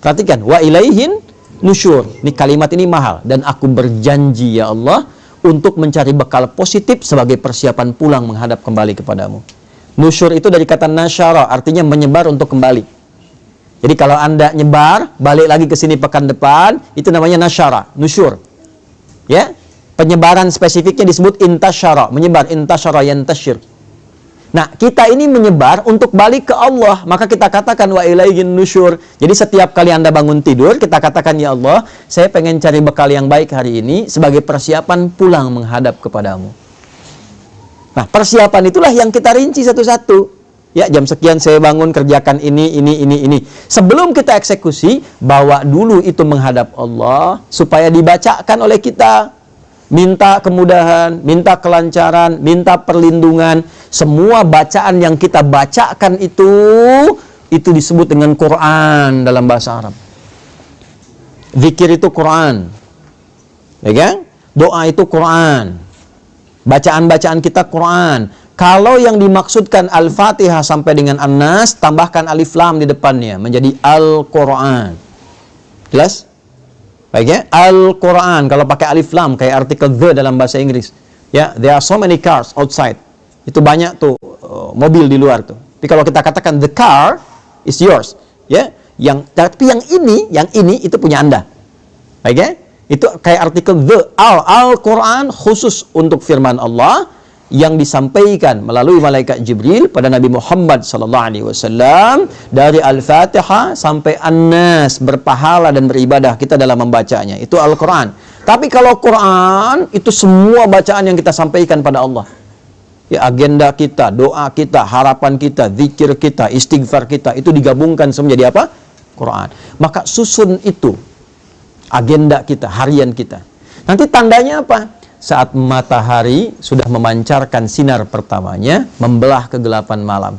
Perhatikan, wa ilaihin nusyur. Ini kalimat ini mahal. Dan aku berjanji ya Allah untuk mencari bekal positif sebagai persiapan pulang menghadap kembali kepadamu. Nusyur itu dari kata nasyara, artinya menyebar untuk kembali. Jadi kalau Anda nyebar, balik lagi ke sini pekan depan, itu namanya nasyara, nusyur. Ya, penyebaran spesifiknya disebut intasyara, menyebar, intasyara yantasyir. Nah, kita ini menyebar untuk balik ke Allah, maka kita katakan wa ilaihin nusyur. Jadi setiap kali Anda bangun tidur, kita katakan ya Allah, saya pengen cari bekal yang baik hari ini sebagai persiapan pulang menghadap kepadamu. Nah, persiapan itulah yang kita rinci satu-satu. Ya, jam sekian saya bangun, kerjakan ini. Sebelum kita eksekusi, bawa dulu itu menghadap Allah, supaya dibacakan oleh kita. Minta kemudahan, minta kelancaran, minta perlindungan. Semua bacaan yang kita bacakan itu disebut dengan Quran dalam bahasa Arab. Zikir itu Quran. Ya kan? Doa itu Quran. Bacaan-bacaan kita Quran. Kalau yang dimaksudkan Al-Fatihah sampai dengan An-Nas, tambahkan alif lam di depannya, menjadi Al-Quran. Jelas? Baik ya? Al-Quran, kalau pakai alif lam, kayak artikel the dalam bahasa Inggris. Ya, there are so many cars outside. Itu banyak tuh mobil di luar tuh. Tapi kalau kita katakan the car, is yours. Ya, tapi yang ini itu punya Anda. Baik ya? Itu kayak artikel Al-Quran khusus untuk firman Allah yang disampaikan melalui malaikat Jibril pada Nabi Muhammad SAW dari Al-Fatihah sampai An-Nas, berpahala dan beribadah kita dalam membacanya. Itu Al-Quran. Tapi kalau Quran itu semua bacaan yang kita sampaikan pada Allah. Ya, agenda kita, doa kita, harapan kita, zikir kita, istighfar kita, itu digabungkan semua menjadi apa? Quran. Maka susun itu agenda kita, harian kita. Nanti tandanya apa? Saat matahari sudah memancarkan sinar pertamanya, membelah kegelapan malam.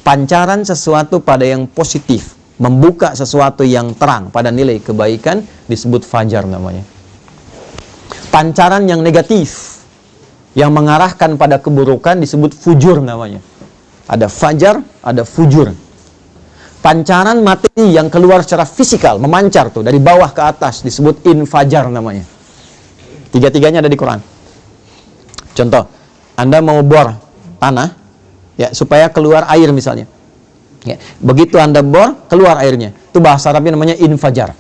Pancaran sesuatu pada yang positif, membuka sesuatu yang terang pada nilai kebaikan, disebut fajar namanya. Pancaran yang negatif, yang mengarahkan pada keburukan, disebut fujur namanya. Ada fajar, ada fujur. Pancaran materi yang keluar secara fisikal, memancar tuh dari bawah ke atas, disebut infajar namanya. Tiga-tiganya ada di Quran. Contoh, Anda mau bor tanah, ya, supaya keluar air misalnya. Ya, begitu Anda bor, keluar airnya. Itu bahasa Arabnya namanya infajar.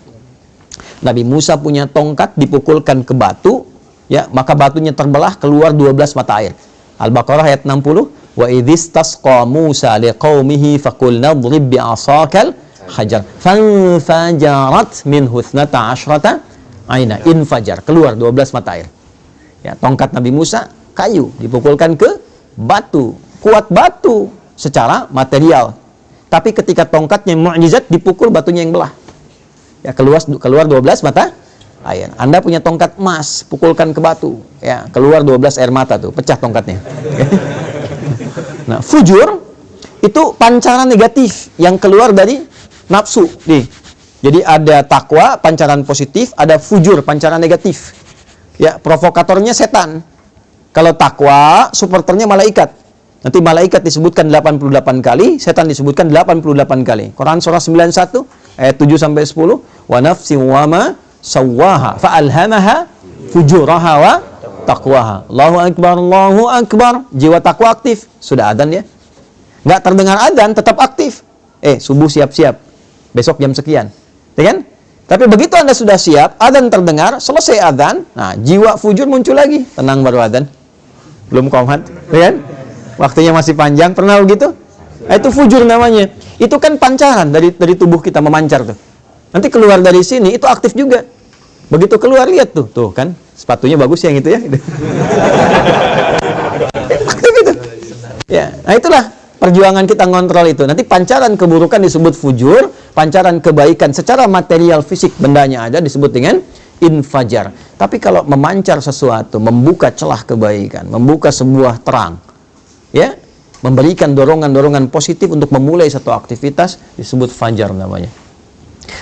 Nabi Musa punya tongkat, dipukulkan ke batu, ya, maka batunya terbelah, keluar 12 mata air. Al-Baqarah ayat 60. Wa idhistasqa Musa liqaumihi faqulna idrib bi'asakal hajar fanfajarat minhu 12 aina. Infajar, keluar 12 mata air. Ya, tongkat Nabi Musa kayu, dipukulkan ke batu, kuat batu secara material. Tapi ketika tongkatnya mukjizat, dipukul batunya yang belah. Ya, keluar 12 mata air. Anda punya tongkat emas, pukulkan ke batu, ya, keluar 12 air mata tuh, pecah tongkatnya. Nah, fujur itu pancaran negatif yang keluar dari nafsu. Nih. Jadi ada takwa, pancaran positif, ada fujur, pancaran negatif. Ya, provokatornya setan. Kalau takwa, supporternya malaikat. Nanti malaikat disebutkan 88 kali, setan disebutkan 88 kali. Quran surah 91 ayat 7 sampai 10, wa nafsin wa ma sawwaha fa alhamaha fujuraha wa taqwaha. Allahu akbar. Jiwa takwa aktif. Sudah adzan ya? Nggak terdengar adzan, tetap aktif. Subuh siap-siap. Besok jam sekian. Ya kan? Tapi begitu Anda sudah siap, adzan terdengar, selesai adzan, nah, jiwa fujur muncul lagi. Tenang, baru adzan. Belum qomat. Ya kan? Waktunya masih panjang. Pernah begitu? Itu fujur namanya. Itu kan pancaran dari tubuh kita memancar tuh. Nanti keluar dari sini, itu aktif juga. Begitu keluar, lihat tuh kan? Sepatunya bagus yang itu ya. Aktif itu. Ya, nah itulah perjuangan kita ngontrol itu. Nanti pancaran keburukan disebut fujur, pancaran kebaikan secara material fisik bendanya ada disebut dengan infajar. Tapi kalau memancar sesuatu, membuka celah kebaikan, membuka sebuah terang, ya, memberikan dorongan-dorongan positif untuk memulai satu aktivitas, disebut fajar namanya.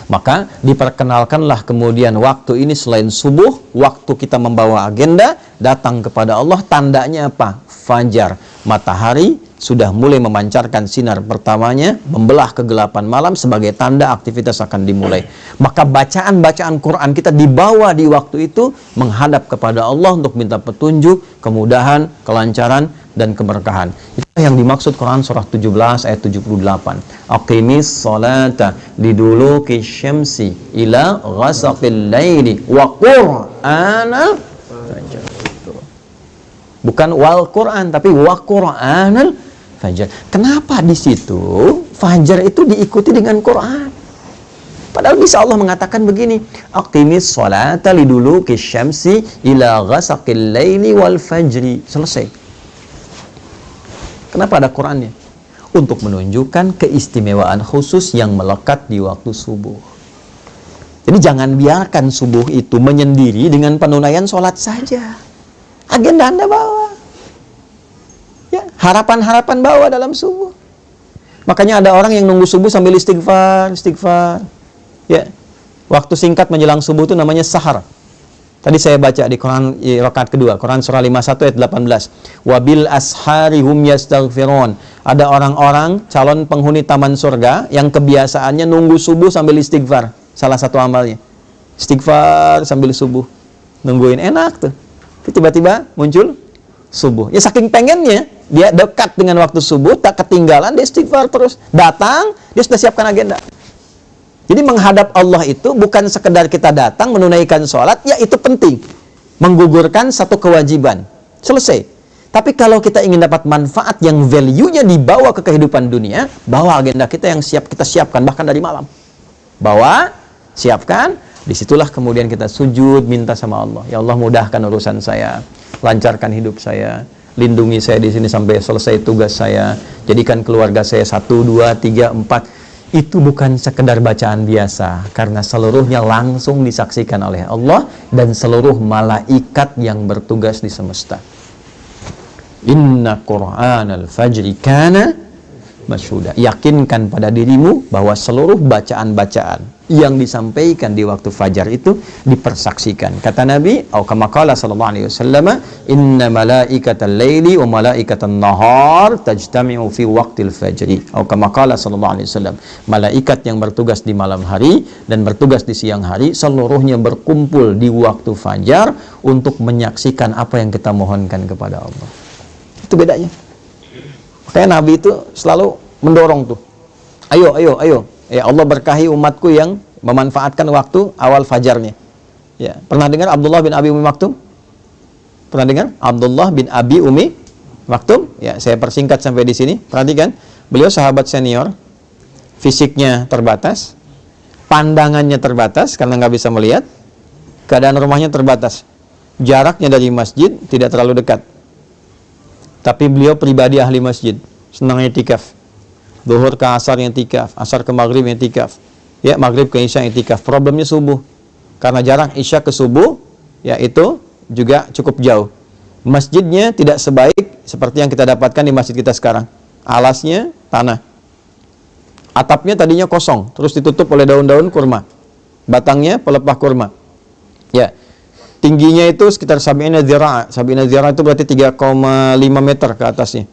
Maka diperkenalkanlah kemudian waktu ini selain subuh, waktu kita membawa agenda datang kepada Allah. Tandanya apa? Fajar, matahari sudah mulai memancarkan sinar pertamanya, membelah kegelapan malam sebagai tanda aktivitas akan dimulai. Maka bacaan-bacaan Quran kita dibawa di waktu itu menghadap kepada Allah untuk minta petunjuk, kemudahan, kelancaran, dan keberkahan. Itu yang dimaksud Quran surah 17 ayat 78. Aqimis salata liduluki syamsi ila ghasaqil laili wa qur'anal fajr. Bukan wal Quran, tapi wa qur'anal fajr. Kenapa di situ fajar itu diikuti dengan Quran? Padahal bisa Allah mengatakan begini, aqimis salata liduluki syamsi ila ghasaqil laili wal fajri. Selesai. Kenapa ada Qurannya? Untuk menunjukkan keistimewaan khusus yang melekat di waktu subuh. Jadi jangan biarkan subuh itu menyendiri dengan penunaian sholat saja. Agenda Anda bawa. Ya, harapan-harapan bawa dalam subuh. Makanya ada orang yang nunggu subuh sambil istighfar. Ya, waktu singkat menjelang subuh itu namanya sahar. Tadi saya baca di Quran rakaat kedua, Quran surah 51 ayat 18. Wabil ashari hum yastaghfirun. Ada orang-orang calon penghuni taman surga yang kebiasaannya nunggu subuh sambil istighfar. Salah satu amalnya. Istighfar sambil subuh. Nungguin enak tuh. Tiba-tiba muncul subuh. Ya saking pengennya, dia dekat dengan waktu subuh, tak ketinggalan, dia istighfar terus. Datang, dia sudah siapkan agenda. Jadi menghadap Allah itu bukan sekedar kita datang menunaikan sholat, ya itu penting. Menggugurkan satu kewajiban. Selesai. Tapi kalau kita ingin dapat manfaat yang value-nya dibawa ke kehidupan dunia, bawa agenda kita yang kita siapkan, bahkan dari malam. Bawa, siapkan, disitulah kemudian kita sujud, minta sama Allah. Ya Allah, mudahkan urusan saya, lancarkan hidup saya, lindungi saya di sini sampai selesai tugas saya, jadikan keluarga saya 1, 2, 3, 4. Itu bukan sekedar bacaan biasa, karena seluruhnya langsung disaksikan oleh Allah dan seluruh malaikat yang bertugas di semesta. Inna Qur'anal fajri kana masyhuda. Yakinkan pada dirimu bahwa seluruh bacaan-bacaan yang disampaikan di waktu fajar itu dipersaksikan. Kata Nabi, atau kama qala sallallahu alaihi wasallam, inna malaikatal laili wa malaikatan nahar tajtami'u fi waqtil fajri. Atau kama qala sallallahu alaihi wasallam, malaikat yang bertugas di malam hari dan bertugas di siang hari seluruhnya berkumpul di waktu fajar untuk menyaksikan apa yang kita mohonkan kepada Allah. Itu bedanya. Makanya Nabi itu selalu mendorong tuh. Ayo. Ya Allah berkahi umatku yang memanfaatkan waktu awal fajarnya. Ya, pernah dengar Abdullah bin Abi Umi Maktum? Pernah dengar Abdullah bin Abi Umi Maktum? Ya, saya persingkat sampai di sini. Perhatikan, beliau sahabat senior, fisiknya terbatas, pandangannya terbatas karena nggak bisa melihat, keadaan rumahnya terbatas, jaraknya dari masjid tidak terlalu dekat. Tapi beliau pribadi ahli masjid, senang i'tikaf. Zuhur ke asar i'tikaf, asar ke maghrib i'tikaf. Ya, maghrib ke isya i'tikaf. Problemnya subuh. Karena jarak isya ke subuh, ya itu juga cukup jauh. Masjidnya tidak sebaik seperti yang kita dapatkan di masjid kita sekarang. Alasnya tanah. Atapnya tadinya kosong, terus ditutup oleh daun-daun kurma. Batangnya pelepah kurma. Ya. Tingginya itu sekitar sab'ina dzira'. Sab'ina dzira' itu berarti 3,5 meter ke atasnya.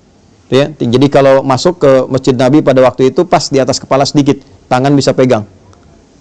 Ya, jadi kalau masuk ke Masjid Nabi pada waktu itu pas di atas kepala sedikit, tangan bisa pegang.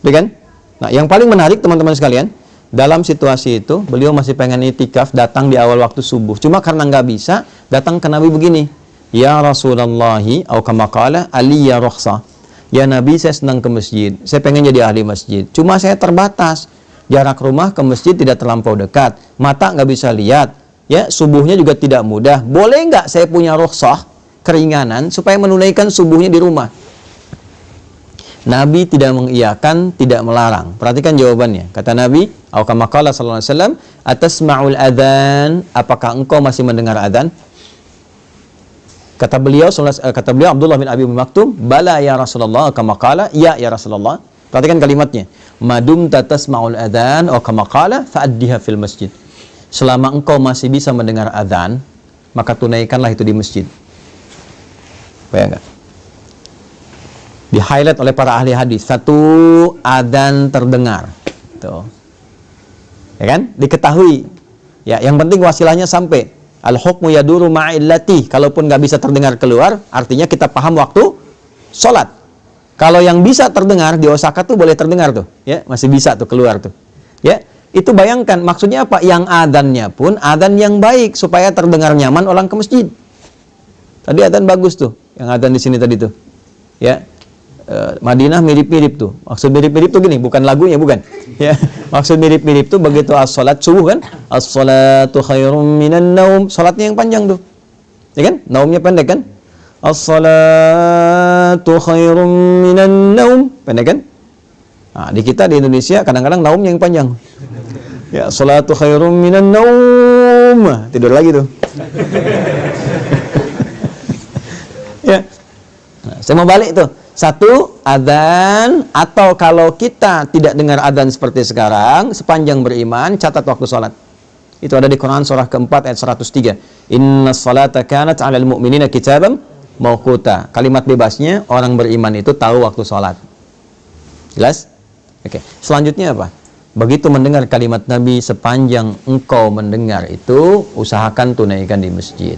Ya kan? Nah, yang paling menarik teman-teman sekalian, dalam situasi itu beliau masih pengen itikaf, datang di awal waktu subuh. Cuma karena nggak bisa, datang ke Nabi begini. Ya Rasulullahi, atau kama qala aliyya rukhsah. Ya Nabi, saya senang ke masjid. Saya pengen jadi ahli masjid. Cuma saya terbatas. Jarak rumah ke masjid tidak terlampau dekat. Mata nggak bisa lihat. Ya, subuhnya juga tidak mudah. Boleh nggak saya punya rukhsah, keringanan, supaya menunaikan subuhnya di rumah? Nabi tidak mengiyakan, tidak melarang. Perhatikan jawabannya. Kata Nabi, atau kama qala sallallahu alaihi wasallam, atasma'ul adzan, apakah engkau masih mendengar adzan? Kata beliau Abdullah bin Abi Maktum, bala ya Rasulullah, kama qala, ya Rasulullah. Perhatikan kalimatnya. Madum tatasma'ul adzan, atau kama qala, fa'addiha fil masjid. Selama engkau masih bisa mendengar adzan, maka tunaikanlah itu di masjid. Bayangkan. Di-highlight oleh para ahli hadis. Satu, adzan terdengar. Tuh. Ya kan? Diketahui. Ya, yang penting wasilahnya sampai. Al-hukmu yaduru ma'illati. Kalaupun nggak bisa terdengar keluar, artinya kita paham waktu sholat. Kalau yang bisa terdengar di Osaka tuh boleh terdengar tuh, ya, masih bisa tuh keluar tuh. Ya, itu bayangkan maksudnya apa? Yang adzannya pun adzan yang baik supaya terdengar nyaman orang ke masjid. Tadi adzan bagus tuh, yang adzan di sini tadi tuh. Ya. Madinah mirip-mirip tuh. Maksud mirip-mirip tuh gini, bukan lagunya, bukan. Ya, maksud mirip-mirip tuh begitu as-salat subuh kan? As-salatu khairum minan naum. Salatnya yang panjang tuh. Ya kan? Naumnya pendek kan? As-salatu khairum minan naum. Pendek kan? Nah, di kita di Indonesia kadang-kadang naumnya yang panjang. Ya, salatu khairum minan naum. Tidur lagi tuh. Ya. Nah, saya mau balik tuh. Satu, adzan, atau kalau kita tidak dengar adzan seperti sekarang, sepanjang beriman, catat waktu sholat. Itu ada di Quran surah keempat ayat 103. Inna salata kanat 'alal mu'minina kitaban mawquta. Kalimat bebasnya, orang beriman itu tahu waktu sholat. Jelas? Oke. Selanjutnya apa? Begitu mendengar kalimat Nabi, sepanjang engkau mendengar itu, usahakan tunaikan di masjid.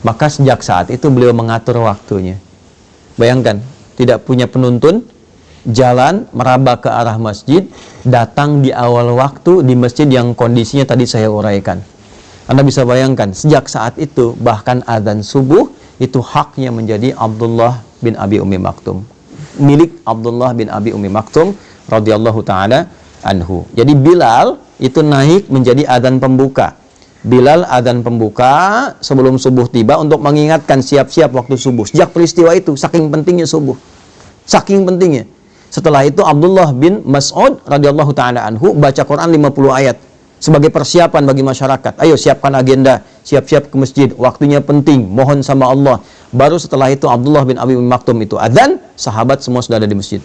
Maka sejak saat itu beliau mengatur waktunya. Bayangkan, tidak punya penuntun, jalan meraba ke arah masjid, datang di awal waktu di masjid yang kondisinya tadi saya uraikan. Anda bisa bayangkan, sejak saat itu bahkan adzan subuh itu haknya menjadi Abdullah bin Abi Ummi Maktum, milik Abdullah bin Abi Ummi Maktum radhiyallahu taala anhu. Jadi Bilal itu naik menjadi adzan pembuka. Bilal adzan pembuka sebelum subuh tiba untuk mengingatkan siap-siap waktu subuh. Sejak peristiwa itu, saking pentingnya subuh, saking pentingnya. Setelah itu Abdullah bin Mas'ud radhiyallahu taala anhu baca Quran 50 ayat sebagai persiapan bagi masyarakat. Ayo siapkan agenda, siap-siap ke masjid, waktunya penting, mohon sama Allah. Baru setelah itu Abdullah bin Abi Maktum itu adzan, sahabat semua sudah ada di masjid.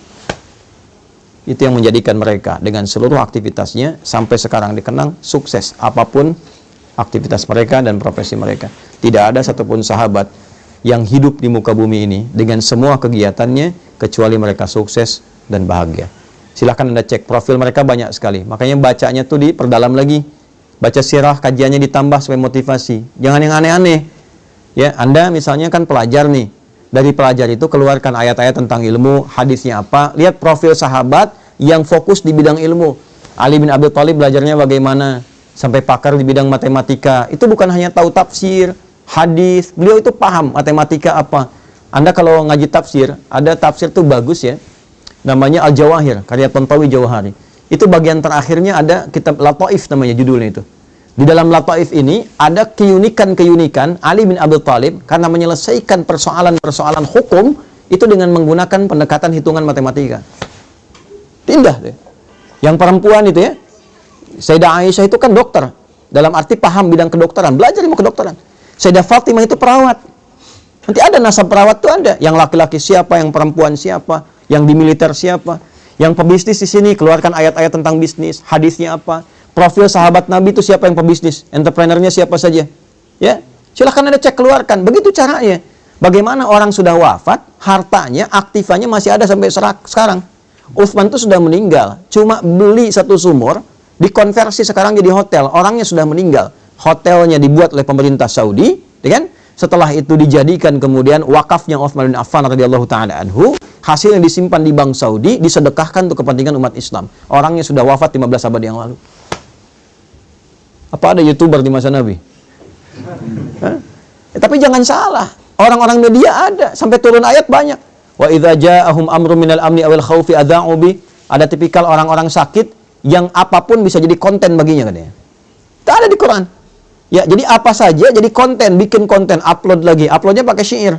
Itu yang menjadikan mereka dengan seluruh aktivitasnya sampai sekarang dikenang sukses apapun aktivitas mereka dan profesi mereka. Tidak ada satupun sahabat yang hidup di muka bumi ini dengan semua kegiatannya kecuali mereka sukses dan bahagia. Silahkan Anda cek profil mereka banyak sekali. Makanya bacanya tuh diperdalam lagi. Baca sirah, kajiannya ditambah supaya motivasi. Jangan yang aneh-aneh. Ya, Anda misalnya kan pelajar nih. Dari pelajar itu keluarkan ayat-ayat tentang ilmu, hadisnya apa. Lihat profil sahabat yang fokus di bidang ilmu. Ali bin Abi Thalib belajarnya bagaimana? Sampai pakar di bidang matematika. Itu bukan hanya tahu tafsir, hadis. Beliau itu paham matematika apa. Anda kalau ngaji tafsir, ada tafsir tuh bagus ya. Namanya Al-Jawahir, karya Tontawi Jawahari. Itu bagian terakhirnya ada kitab Lataif namanya judulnya itu. Di dalam Lataif ini ada keunikan-keunikan Ali bin Abi Thalib karena menyelesaikan persoalan-persoalan hukum itu dengan menggunakan pendekatan hitungan matematika. Indah deh. Yang perempuan itu ya, Sayyidah Aisyah itu kan dokter. Dalam arti paham bidang kedokteran, belajar ilmu kedokteran. Sayyidah Fatimah itu perawat. Nanti ada nasab perawat tuh ada. Yang laki-laki siapa, yang perempuan siapa. Yang di militer siapa, yang pebisnis di sini keluarkan ayat-ayat tentang bisnis, hadisnya apa, profil sahabat Nabi itu siapa yang pebisnis, entrepreneurnya siapa saja, ya silahkan Anda cek keluarkan. Begitu caranya. Bagaimana orang sudah wafat, hartanya, aktifannya masih ada sampai sekarang. Utsman itu sudah meninggal, cuma beli satu sumur, dikonversi sekarang jadi hotel, orangnya sudah meninggal, hotelnya dibuat oleh pemerintah Saudi, ya kan? Setelah itu dijadikan kemudian wakafnya Utsman bin Affan radhiyallahu taala anhu, hasilnya disimpan di bank Saudi, disedekahkan untuk kepentingan umat Islam. Orangnya sudah wafat 15 abad yang lalu. Apa ada YouTuber di masa Nabi? Tapi jangan salah, orang-orang media ada, sampai turun ayat banyak. Wa idza ja'ahum amrun minal amni awil khaufi adza'u bi. Ada tipikal orang-orang sakit yang apapun bisa jadi konten baginya katanya. Tak ada di Quran. Ya, jadi apa saja jadi konten, bikin konten, upload lagi. Uploadnya pakai syair.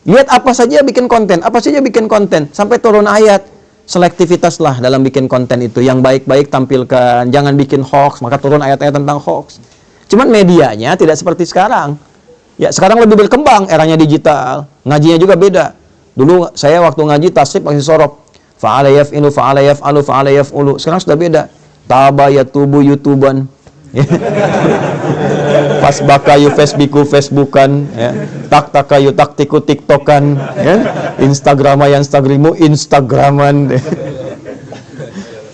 Lihat apa saja bikin konten, apa saja bikin konten. Sampai turun ayat. Selektivitaslah dalam bikin konten itu. Yang baik-baik tampilkan, jangan bikin hoax. Maka turun ayat-ayat tentang hoax. Cuman medianya tidak seperti sekarang. Ya, sekarang lebih berkembang, eranya digital. Ngajinya juga beda. Dulu saya waktu ngaji tasrif masih sorok. Fa'ala yaf'ilu, fa'ala yaf'alu, fa'ala yaf'ulu. Sekarang sudah beda. Taba yatubu yutuban. Pas bakayu Facebookan, ya. Tak takayu taktiku TikTokan, ya. Instagrama yang Instagraman.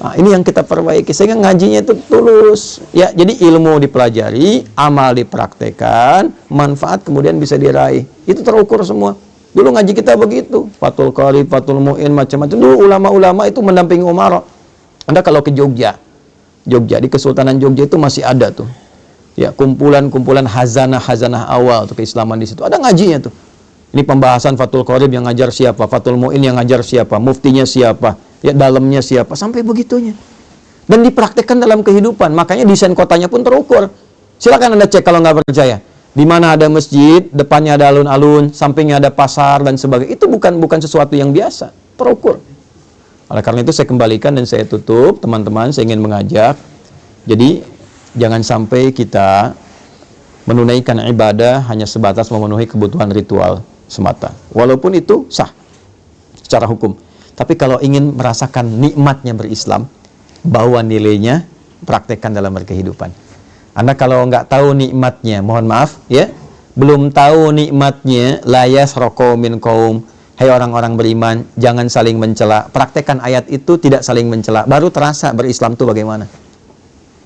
Nah, ini yang kita perbaiki sehingga ngajinya itu tulus. Ya, jadi ilmu dipelajari, amal dipraktekan, manfaat kemudian bisa diraih. Itu terukur semua. Dulu ngaji kita begitu, Fathul Qarib, Fathul Mu'in, macam-macam. Dulu ulama-ulama itu mendampingi Umar. Anda kalau ke Jogja di Kesultanan Jogja itu masih ada tuh. Ya, kumpulan-kumpulan hazanah awal tuh keislaman di situ. Ada ngajinya tuh. Ini pembahasan Fathul Qarib yang ngajar siapa, Fathul Mu'in yang ngajar siapa, muftinya siapa, ya dalamnya siapa, sampai begitunya. Dan dipraktekkan dalam kehidupan. Makanya desain kotanya pun terukur. Silakan Anda cek kalau nggak percaya. Di mana ada masjid, depannya ada alun-alun, sampingnya ada pasar dan sebagainya. Itu bukan sesuatu yang biasa, terukur. Oleh karena itu saya kembalikan dan saya tutup, teman-teman, saya ingin mengajak. Jadi jangan sampai kita menunaikan ibadah hanya sebatas memenuhi kebutuhan ritual semata. Walaupun itu sah secara hukum. Tapi kalau ingin merasakan nikmatnya berislam, bawa nilainya, praktekkan dalam berkehidupan. Anda kalau nggak tahu nikmatnya, mohon maaf ya, belum tahu nikmatnya, la yasraqu min qaum. Hai orang-orang beriman, jangan saling mencela. Praktekkan ayat itu, tidak saling mencela. Baru terasa berislam itu bagaimana.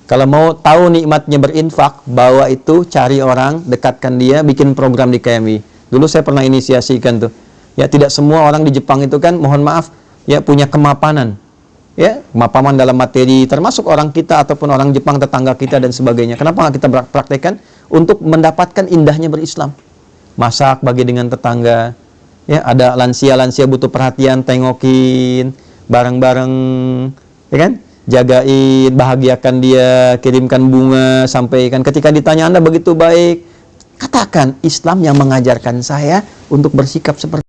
Kalau mau tahu nikmatnya berinfak, bawa itu, cari orang, dekatkan dia, bikin program di KMI. Dulu saya pernah inisiasikan tuh. Ya, tidak semua orang di Jepang itu kan, mohon maaf, ya punya kemapanan. Ya, kemapanan dalam materi, termasuk orang kita ataupun orang Jepang tetangga kita dan sebagainya. Kenapa nggak kita praktekkan? untuk mendapatkan indahnya berislam. Masak bagi dengan tetangga, ya, ada lansia-lansia butuh perhatian, tengokin bareng-bareng, ya kan? Jagain, bahagiakan dia, kirimkan bunga, sampaikan. Ketika ditanya Anda begitu baik, katakan Islam yang mengajarkan saya untuk bersikap seperti